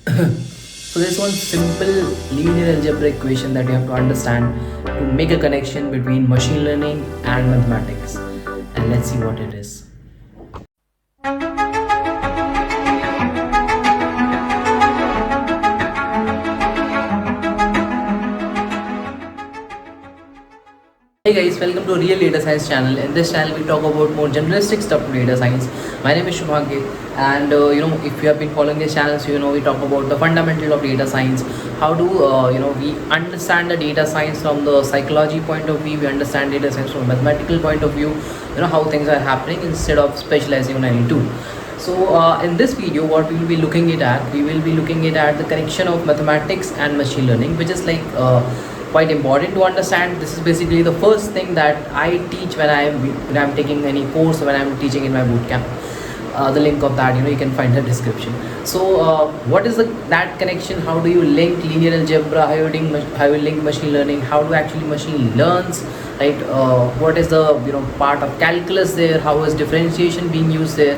So there's one simple linear algebra equation that you have to understand to make a connection between machine learning and mathematics. And let's see what it is. Hey guys, welcome to Real Data Science channel. In this channel, we talk about more generalistic stuff to data science. My name is Shubhagya, and if you have been following this channel, so we talk about the fundamental of data science. How do we understand the data science from the psychology point of view? We understand data science from a mathematical point of view. How things are happening instead of specializing on any tool. So in this video, what we will be looking at, we will be looking at the connection of mathematics and machine learning, which is like quite important to understand. This is basically the first thing that I teach when I'm taking any course, when I'm teaching in my bootcamp. The link of that you can find in the description. So what is that connection? How do you link linear algebra? How you link machine learning? How do actually machine learns, right? What is the part of calculus there? How is differentiation being used there?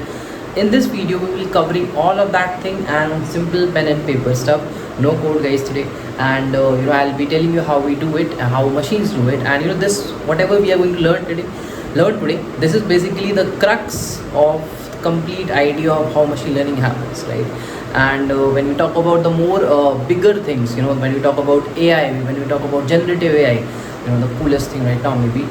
In this video, we will be covering all of that thing and simple pen and paper stuff. No code, guys, today. And I'll be telling you how we do it and how machines do it. And this whatever we are going to learn today. This is basically the crux of complete idea of how machine learning happens, right? And when we talk about the more bigger things, when we talk about AI, when we talk about generative AI, the coolest thing right now maybe.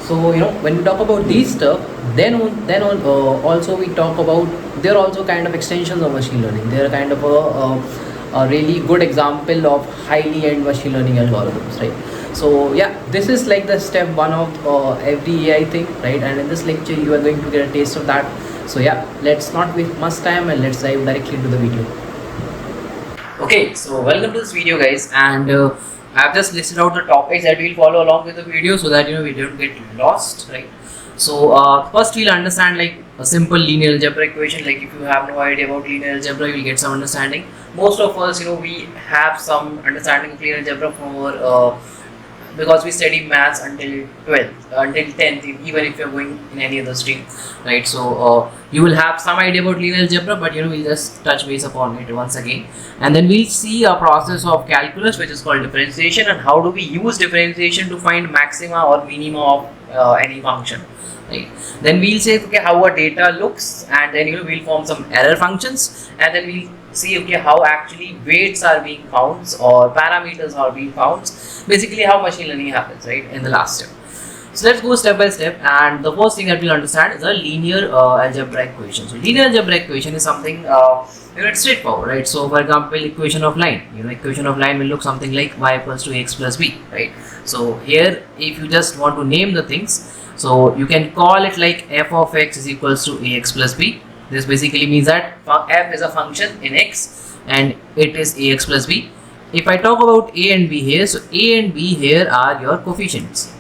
So when we talk about these stuff, then also we talk about, they're also kind of extensions of machine learning. They're kind of a really good example of highly end machine learning algorithms, right? So yeah, this is like the step one of every AI thing, right? And in this lecture, you are going to get a taste of that. So yeah, let's not waste much time and let's dive directly into the video. Okay, so welcome to this video, guys, and I've just listed out the topics that we'll follow along with the video so that we don't get lost, right? So first we'll understand like a simple linear algebra equation. Like if you have no idea about linear algebra, you'll get some understanding. Most of us, we have some understanding of linear algebra for because we study maths until 12th, until 10th, even if you're going in any other stream, right? So you will have some idea about linear algebra, but we'll just touch base upon it once again, and then we'll see a process of calculus which is called differentiation, and how do we use differentiation to find maxima or minima of any function, right? Then we'll say okay how our data looks, and then we'll form some error functions, and then we'll see okay how actually weights are being found or parameters are being found, basically how machine learning happens, right, in the last step. So let's go step by step, and the first thing that we'll understand is a linear algebra equation. So linear algebra equation is something it's straightforward, right? So for example, equation of line, equation of line will look something like y equals to ax plus b, right? So here if you just want to name the things, so you can call it like f of x is equals to ax plus b. This basically means that f is a function in x and it is ax plus b. If I talk about a and b here, so a and b here are your coefficients,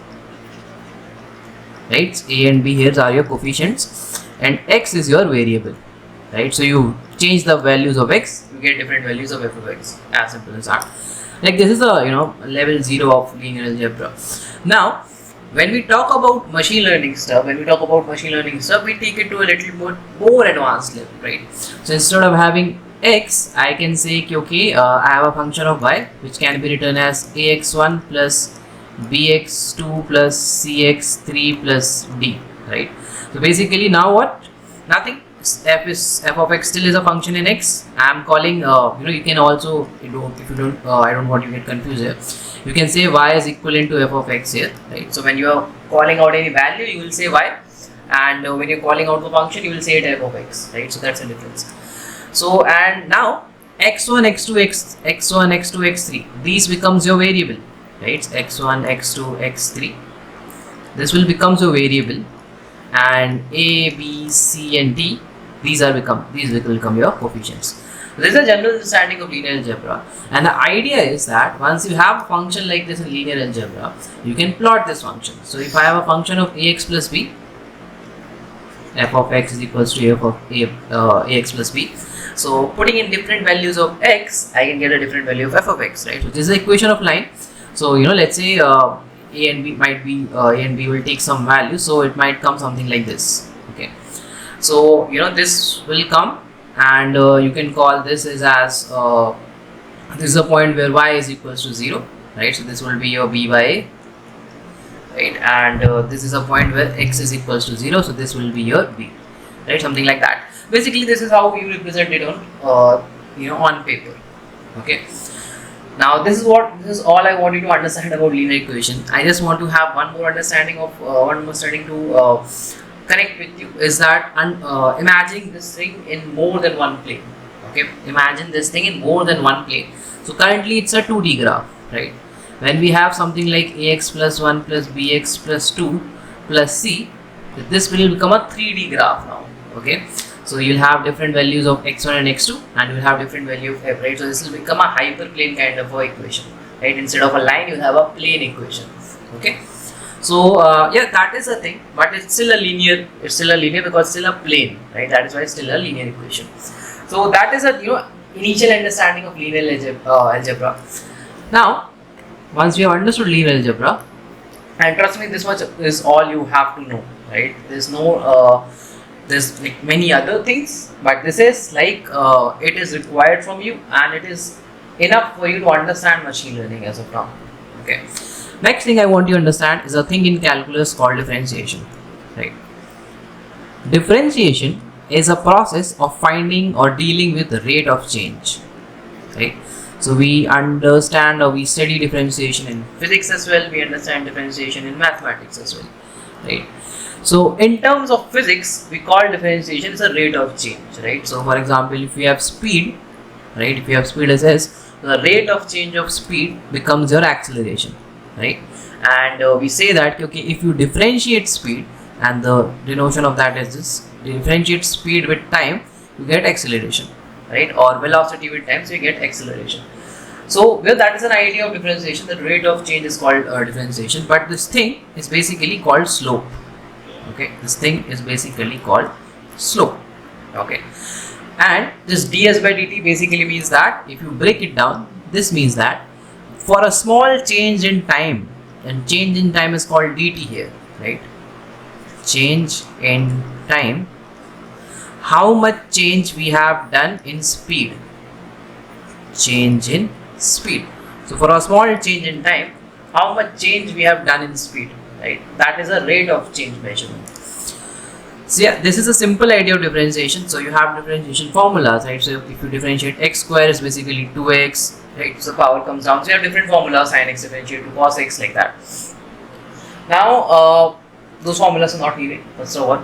right? A and b here are your coefficients, and x is your variable, right? So you change the values of x, you get different values of f of x. As simple as that. Like this is a level 0 of linear algebra. Now when we talk about machine learning stuff, we take it to a little more advanced level, right? So instead of having x, I can say okay, I have a function of y which can be written as ax1 plus bx2 plus cx3 plus d, right? So basically now what? Nothing. F of x still is a function in x. I am calling you can also, I don't want you to get confused here, you can say y is equivalent to f of x here, right? So when you are calling out any value, you will say y, and when you're calling out the function, you will say it f of x, right? So that's the difference. So and now x1, x2, x1, x2, x3, these becomes your variable, right? x1, x2, x3, this will becomes your variable, and a, b, c, and d, these will become your coefficients. So this is a general understanding of linear algebra, and the idea is that once you have a function like this in linear algebra, you can plot this function. So if I have a function of ax plus b, f of x is equals to f of ax plus b. So putting in different values of x, I can get a different value of f of x, right? So this is the equation of line. So let's say a and b might be a and b will take some value, so it might come something like this. Okay, so this will come and you can call this as this is a point where y is equals to 0, right? So this will be your b by a, right? And this is a point where x is equals to 0, so this will be your b, right? Something like that. Basically this is how we represent it on on paper. Okay, now this is all I want you to understand about linear equation. I just want to have one more understanding to connect with you, is that imagining this thing in more than one plane. Okay, imagine this thing in more than one plane. So currently it's a 2D graph, right? When we have something like ax plus 1 plus bx plus 2 plus c, this will become a 3D graph now. Okay, so you'll have different values of x1 and x2, and you'll have different value of f, right? So this will become a hyperplane kind of a equation, right? Instead of a line, you'll have a plane equation. Okay, so yeah, that is a thing, but it's still a linear. It's still a linear because it's still a plane, right? That is why it's still a linear equation. So that is a initial understanding of linear algebra. Now, once we have understood linear algebra, and trust me, this much is all you have to know, right? There's like many other things, but this is like it is required from you, and it is enough for you to understand machine learning as of now. Okay. Next thing I want you to understand is a thing in calculus called differentiation, right? Differentiation is a process of finding or dealing with the rate of change, right? So we understand or we study differentiation in physics as well, we understand differentiation in mathematics as well, right? So in terms of physics, we call differentiation as a rate of change, right? So for example, if we have speed, right? If you have speed as s, the rate of change of speed becomes your acceleration, right? And we say that okay, if you differentiate speed, and the denotation of that is this, differentiate speed with time, you get acceleration, right? Or velocity with time, so you get acceleration. So well, that is an idea of differentiation. The rate of change is called differentiation, but this thing is basically called slope. Okay, this thing is basically called slope. Okay, and this ds by dt basically means that if you break it down, this means that for a small change in time, and change in time is called dt here, right? Change in time, how much change we have done in speed, change in speed. So for a small change in time, how much change we have done in speed, right? That is a rate of change measurement. So yeah, this is a simple idea of differentiation. So you have differentiation formulas, right? So if you differentiate x square is basically 2x, right? So power comes down. So you have different formulas, sin x differentiate to cos x, like that. Now those formulas are not needed, but so what?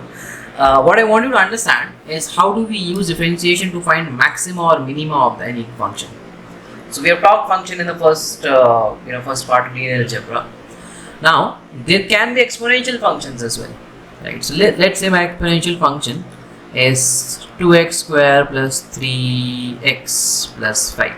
What I want you to understand is how do we use differentiation to find maxima or minima of any function. So we have talked function in the first part of linear algebra. Now there can be exponential functions as well, right? So let's say my exponential function is 2x square plus 3x plus 5,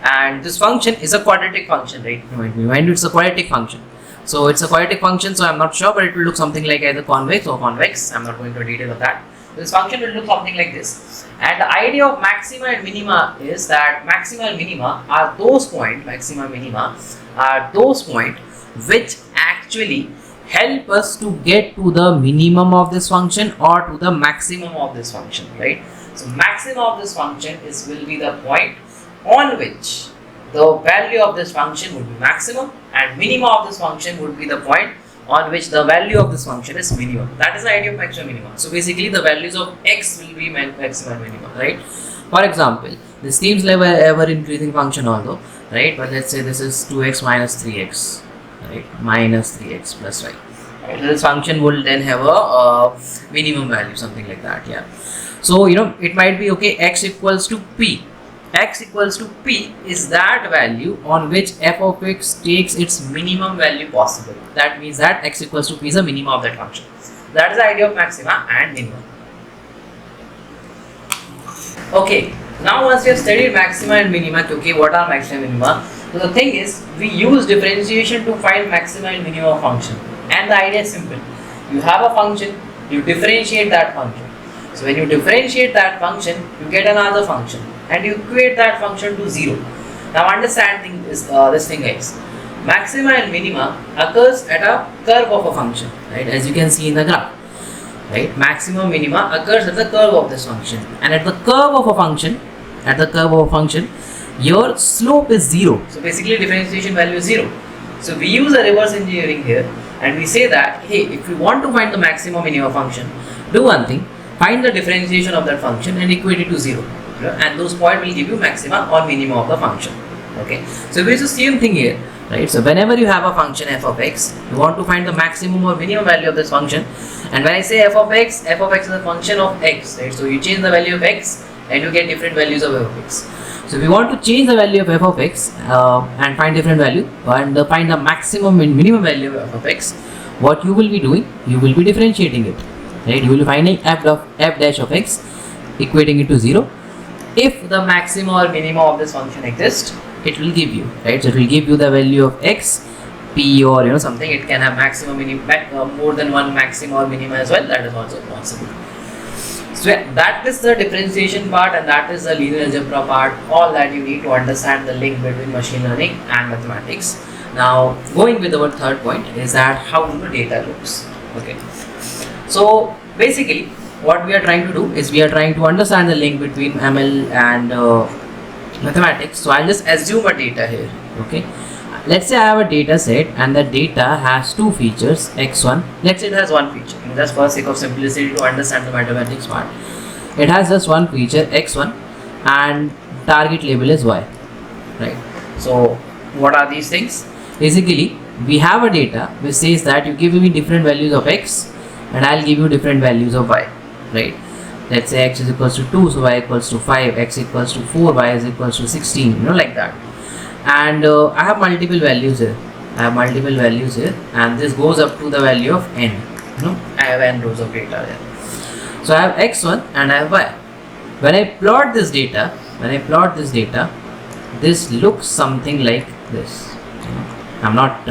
and this function is a quadratic function, right? Remind you, it's a quadratic function. So it's a quadratic function, so I'm not sure, but it will look something like either convex or convex. I'm not going into detail of that. This function will look something like this. And the idea of maxima and minima is that maxima and minima are those points, which actually help us to get to the minimum of this function or to the maximum of this function, right? So maximum of this function will be the point on which the value of this function would be maximum, and minimum of this function would be the point on which the value of this function is minimum. That is the idea of maximum and minimum. So basically the values of x will be maximum and minimum, right? For example, this seems like an ever increasing function although, right? But let's say this is 2x minus 3x, right? Minus 3x plus 5. Right? So this function will then have a minimum value, something like that, yeah. So it might be okay, x equals to p. X equals to p is that value on which f of x takes its minimum value possible. That means that x equals to p is a minimum of that function. That is the idea of maxima and minima. Okay, now once we have studied maxima and minima, okay, what are maxima and minima? So the thing is, we use differentiation to find maxima and minima of function. And the idea is simple. You have a function, you differentiate that function. So when you differentiate that function, you get another function, and you equate that function to 0. Now understand this thing, guys. Maxima and minima occurs at a curve of a function, right? As you can see in the graph, right? Maximum minima occurs at the curve of this function, and at the curve of a function, your slope is 0. So basically differentiation value is 0. So we use a reverse engineering here, and we say that, hey, if we want to find the maximum minima function, do one thing, find the differentiation of that function and equate it to 0, and those points will give you maxima or minima of the function. Okay, so we use the same thing here, right? So whenever you have a function f of x, you want to find the maximum or minimum value of this function, and when I say f of x is a function of x, right? So you change the value of x and you get different values of f of x. So if you want to change the value of f of x and find different value and find the maximum and minimum value of f of x, what you will be doing, you will be differentiating it, right? You will be finding f dash of x, equating it to 0. If the maximum or minimum of this function exists, it will give you, right? So it will give you the value of x, p, or something. It can have maximum, minimum, more than one maximum or minimum as well. That is also possible. So that is the differentiation part, and that is the linear algebra part. All that you need to understand the link between machine learning and mathematics. Now, going with our third point is that how do the data looks. Okay. So basically, what we are trying to do is we are trying to understand the link between ML and mathematics. So I'll just assume a data here. Okay. Let's say I have a data set and the data has two features, x1. Let's say it has one feature. Just for the sake of simplicity to understand the mathematics part, it has just one feature, x1, and target label is y, right? So what are these things? Basically, we have a data which says that you give me different values of x and I'll give you different values of y, right? Let's say x is equals to 2, so y equals to 5, x equals to 4, y is equals to 16, like that. And I have multiple values here. And this goes up to the value of n. I have n rows of data there. So I have x1 and I have y. When I plot this data, this looks something like this. I'm not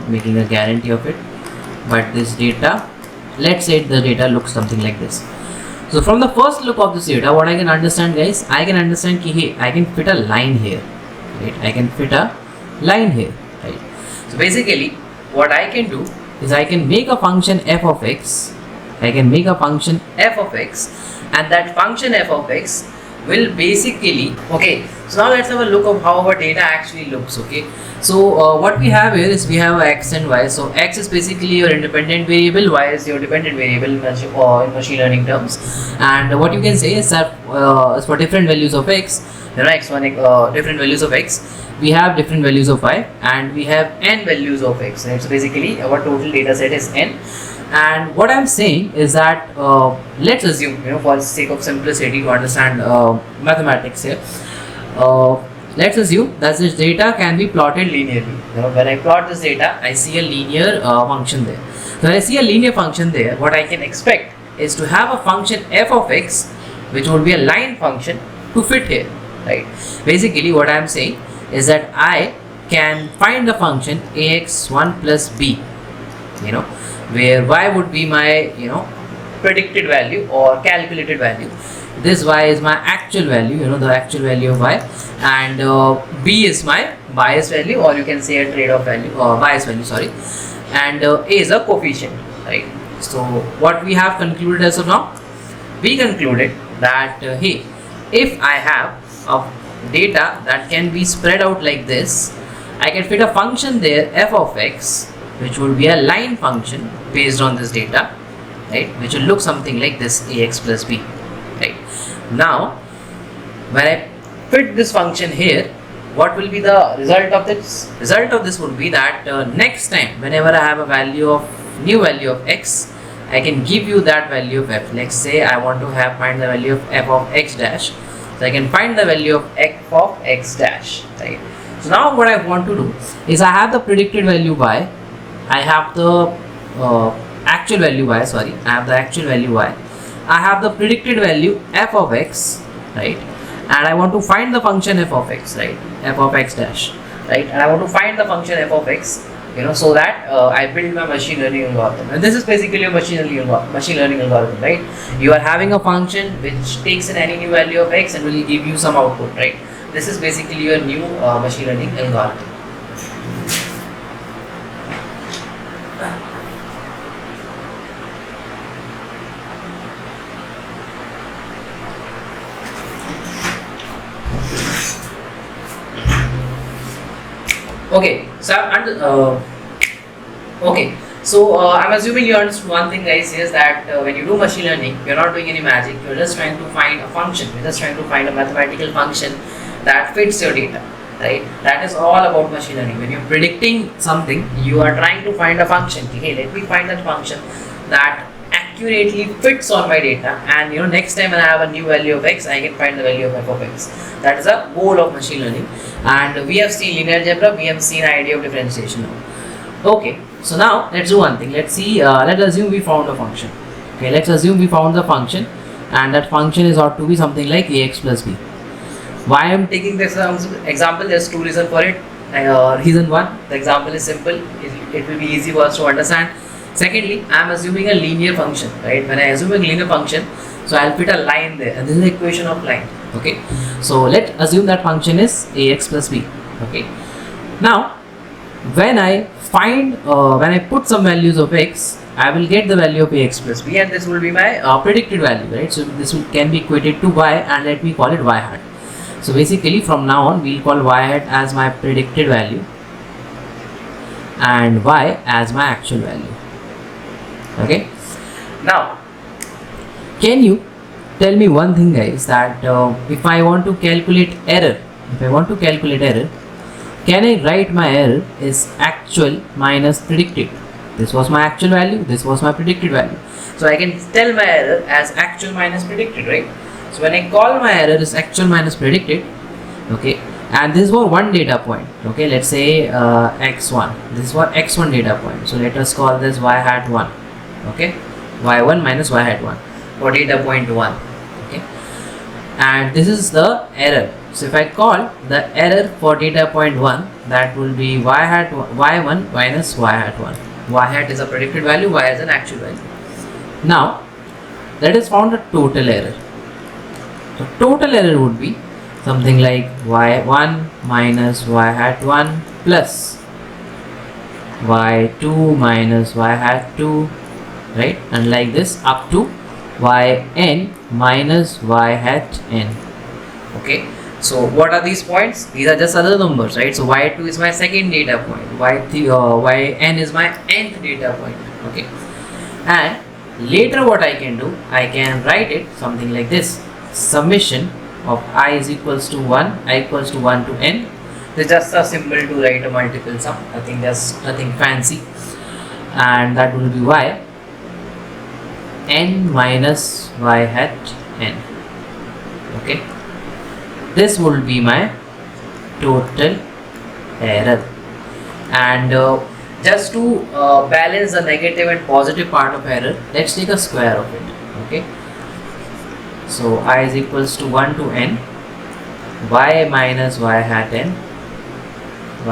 making a guarantee of it, but this data, let's say the data looks something like this. So from the first look of this data, what I can understand, guys, I can understand hey, I can fit a line here, right? Right? So basically, what I can do is I can make a function f of x. And that function f of x will basically, okay, so now let's have a look of how our data actually looks. Okay, so what we have here is we have x and y. So x is basically your independent variable, y is your dependent variable in machine learning terms, and what you can say is that for different values of x, x1 different values of x, we have different values of y, and we have n values of x, right? So basically our total data set is n. And what I'm saying is that let's assume, for the sake of simplicity to understand mathematics here, let's assume that this data can be plotted linearly. When I plot this data, I see a linear function there. So when I see a linear function there, what I can expect is to have a function f of x, which would be a line function, to fit here, right? Basically, what I'm saying is that I can find the function ax1 plus b, where y would be my predicted value or calculated value. This y is my actual value, the actual value of y, and b is my bias value, or you can say a trade-off value, or bias value, sorry, and a is a coefficient, right? So what we have concluded as of now, we concluded that hey, if I have a data that can be spread out like this, I can fit a function there, f of x, which would be a line function based on this data, right, which will look something like this, ax plus b, right? Now when I fit this function here, what will be the result of this? Result of this would be that next time whenever I have a new value of x, I can give you that value of f. Let's say I want to find the value of f of x dash, so I can find the value of f of x dash, right? So now what I want to do is I have the predicted value y, I have the actual value y, I have the predicted value f of x, right, and I want to find the function f of x, right, f of x dash, right, and I want to find the function f of x, so that I build my machine learning algorithm. And this is basically a machine learning algorithm, right? You are having a function which takes in any new value of x and will give you some output, right? This is basically your new machine learning algorithm. Okay, so okay, so I'm assuming you understood one thing, guys, is that when you do machine learning, you're not doing any magic. You're just trying to find a function. You're just trying to find a mathematical function that fits your data, right? That is all about machine learning. When you're predicting something, you are trying to find a function. Hey, let me find that function that accurately fits on my data, and next time when I have a new value of x, I can find the value of f of x. That is a goal of machine learning, and we have seen linear algebra, we have seen idea of differentiation now. Okay, so now let's do one thing. Let's assume we found a function. Okay, let's assume we found the function, and that function is ought to be something like ax plus b. Why I am taking this example? There's two reasons for it. Reason one, the example is simple. It will be easy for us to understand. Secondly, I am assuming a linear function, right? When I assume a linear function, so I'll put a line there, and this is the equation of line. Okay, so let's assume that function is ax plus b. Okay, now when I put some values of x, I will get the value of ax plus b, and this will be my predicted value, right? So this can be equated to y, and let me call it y hat. So basically from now on we'll call y hat as my predicted value and y as my actual value. Okay, now can you tell me one thing, guys, that if I want to calculate error, can I write my error is actual minus predicted? This was my actual value, this was my predicted value, so I can tell my error as actual minus predicted, right? So when I call my error is actual minus predicted, okay, and this is for one data point. Okay, let's say x1, this is for x1 data point, so let us call this y hat 1. Okay, y1 minus y hat 1 for data point 1. Okay, and this is the error. So if I call the error for data point 1, that will be y1 minus y hat 1. Y hat is a predicted value, y is an actual value. Now let us found the total error. So total error would be something like y1 minus y hat 1 plus y2 minus y hat 2, right, and like this up to yn minus y hat n. Okay, so what are these points? These are just other numbers, right? So y2 is my second data point, yn is my nth data point. Okay, and later what I can do, I can write it something like this: summation of I is equals to 1, I equals to 1 to n. It's just a symbol to write a multiple sum. I think there's nothing fancy, and that will be y n minus y hat n. Okay, this will be my total error, and just to balance the negative and positive part of error, let's take a square of it. Okay, so I is equals to 1 to n, y minus y hat n, yi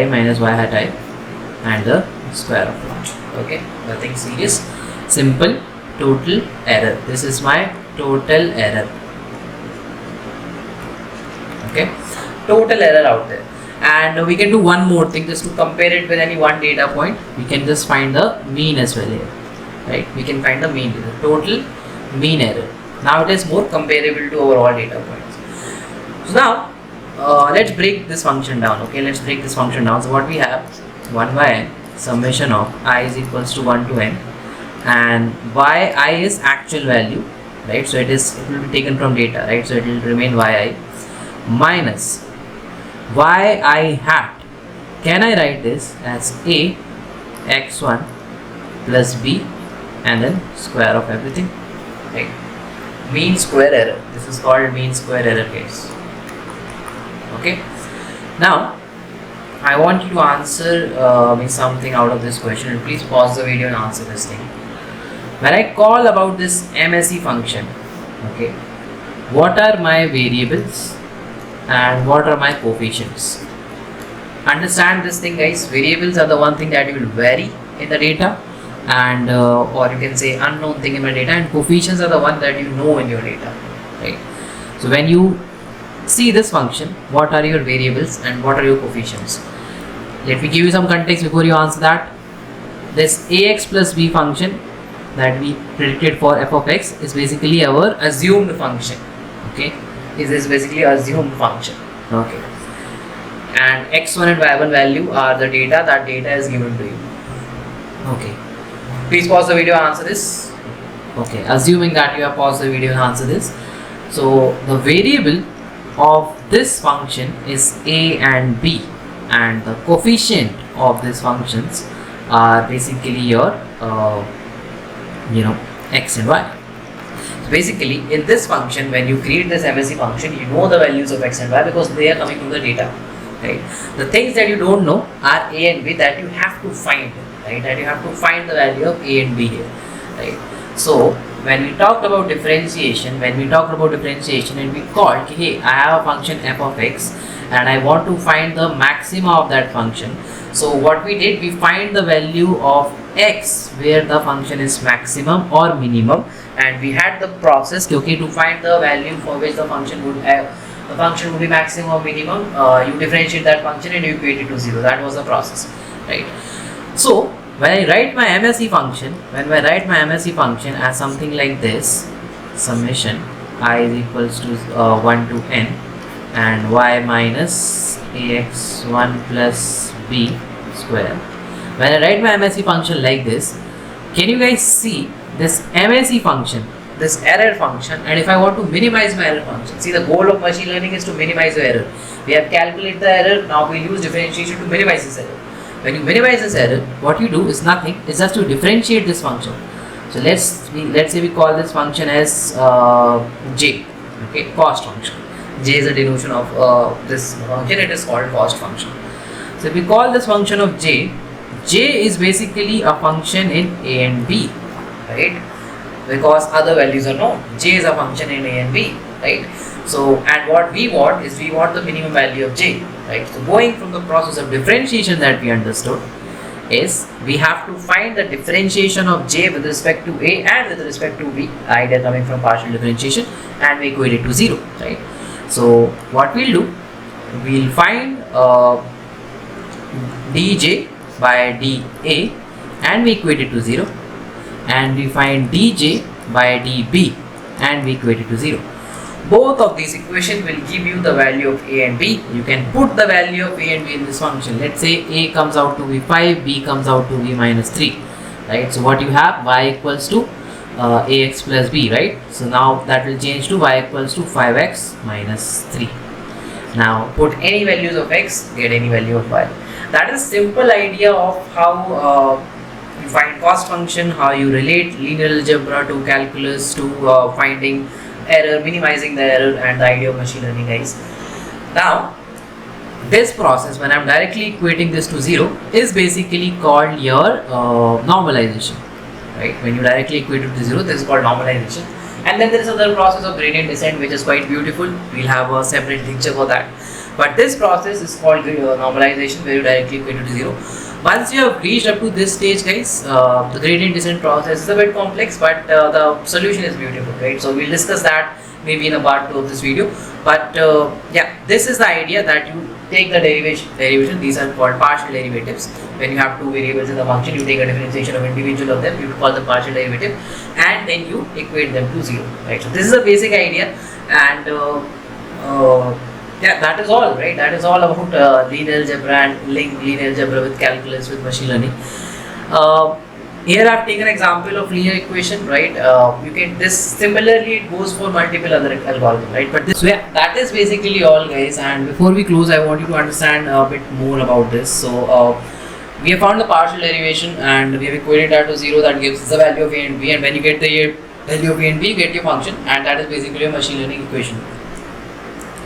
minus y hat I, and the square of it. Okay, nothing serious, simple total error. This is my total error. Okay, total error out there. And we can do one more thing, just to compare it with any one data point. We can just find the mean as well here, right? We can find the mean, total mean error. Now it is more comparable to overall data points. So now let's break this function down. Okay, let's break this function down. So what we have, 1 by n summation of I is equals to 1 to n, and yi is actual value, right? So it will be taken from data, right? So it will remain yi minus yi hat. Can I write this as a x1 plus b and then square of everything, right? Mean square error. This is called mean square error case. Okay, now I want you to answer me something out of this question, and please pause the video and answer this thing. When I call about this MSE function, okay, what are my variables and what are my coefficients? Understand this thing, guys. Variables are the one thing that will vary in the data, and or you can say unknown thing in my data, and coefficients are the one that you know in your data, right? So when you see this function, what are your variables and what are your coefficients? Let me give you some context before you answer that. This ax plus b function that we predicted for f of x is basically our assumed function. Okay, this is basically assumed function. Okay, and x1 and y1 value are the data. That data is given to you. Okay, please pause the video and answer this. Okay, assuming that you have paused the video and answer this. So the variable of this function is a and b, and the coefficient of these functions are basically your x and y. So basically in this function, when you create this MSE function, you know the values of x and y because they are coming from the data, right? The things that you don't know are a and b that you have to find, right? That you have to find the value of a and b here, right? So when we talked about differentiation, and we called, hey, I have a function f of x and I want to find the maxima of that function. So what we did, we find the value of x where the function is maximum or minimum, and we had the process, okay, to find the value for which the function would be maximum or minimum. You differentiate that function and you equate it to 0. That was the process, right? So when I write my MSE function as something like this, summation I is equals to 1 to n and y minus ax1 plus b square. When I write my MSE function like this, can you guys see this MSE function, this error function? And if I want to minimize my error function, see, the goal of machine learning is to minimize the error. We have calculated the error, now we use differentiation to minimize this error. When you minimize this error, what you do is nothing, it's just to differentiate this function. So let's say we call this function as j, okay, cost function. J is a denotation of this function, it is called cost function. So if we call this function of j is basically a function in a and b, right? Because other values are known. J is a function in a and b, right? So, and what we want is, we want the minimum value of j, right? So going from the process of differentiation that we understood is, we have to find the differentiation of j with respect to a and with respect to b, idea coming from partial differentiation, and we equate it to 0, right? So what we'll do, we'll find dj by dA and we equate it to 0, and we find dj by dB and we equate it to 0. Both of these equations will give you the value of a and b. You can put the value of a and b in this function. Let's say a comes out to be 5, b comes out to be minus 3, right? So what you have, y equals to ax plus b, right? So now that will change to y equals to 5x minus 3. Now put any values of x, get any value of y. That is simple idea of how you find cost function, how you relate linear algebra to calculus, to finding error, minimizing the error, and the idea of machine learning, guys. Now this process, when I'm directly equating this to 0, is basically called your normalization, right? When you directly equate it to 0, this is called normalization. And then there is another process of gradient descent, which is quite beautiful. We'll have a separate lecture for that. But this process is called normalization, where you directly equate it to 0. Once you have reached up to this stage, guys, the gradient descent process is a bit complex, but the solution is beautiful, right? So we'll discuss that maybe in a part 2 of this video. But yeah, this is the idea, that you take the derivation. These are called partial derivatives. When you have two variables in the function, you take a differentiation of individual of them, you call the partial derivative, and then you equate them to 0, right? So this is a basic idea, and yeah, that is all, right? That is all about linear algebra and link linear algebra with calculus, with machine learning. Here I have taken an example of linear equation, right? You can, this similarly it goes for multiple other algorithms, right? But this, so yeah, that is basically all, guys. And before we close, I want you to understand a bit more about this. So we have found the partial derivation and we have equated that to 0. That gives the value of a and b, and when you get the value of a and b, you get your function, and that is basically a machine learning equation.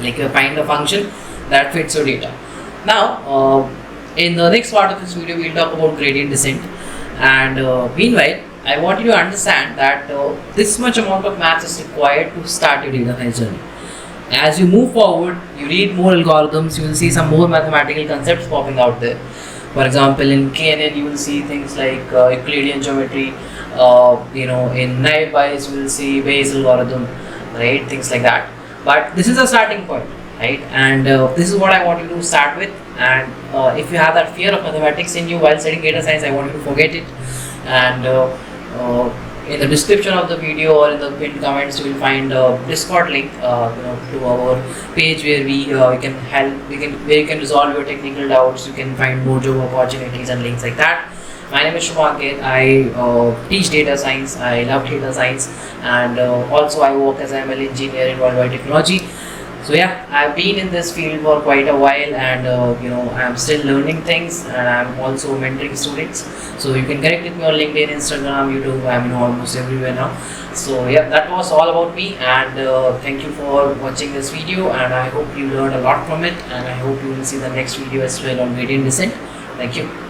Like you find the function that fits your data. Now in the next part of this video, we will talk about gradient descent, and meanwhile I want you to understand that this much amount of maths is required to start your data science journey. As you move forward, you read more algorithms, you will see some more mathematical concepts popping out there. For example, in KNN you will see things like Euclidean geometry, in naive Bayes you will see Bayes algorithm, right, things like that. But this is a starting point, right? And this is what I want you to start with. And if you have that fear of mathematics in you while studying data science, I want you to forget it. And in the description of the video or in the pinned comments, you will find a Discord link, to our page where we can help, where you can resolve your technical doubts. You can find more job opportunities and links like that. My name is Shubhankit. I teach data science. I love data science, and also I work as an ML engineer in worldwide technology. So yeah, I've been in this field for quite a while, and I'm still learning things, and I'm also mentoring students. So you can connect with me on LinkedIn, Instagram, YouTube. I'm almost everywhere now. So yeah, that was all about me, and thank you for watching this video, and I hope you learned a lot from it, and I hope you will see the next video as well on gradient descent. Thank you.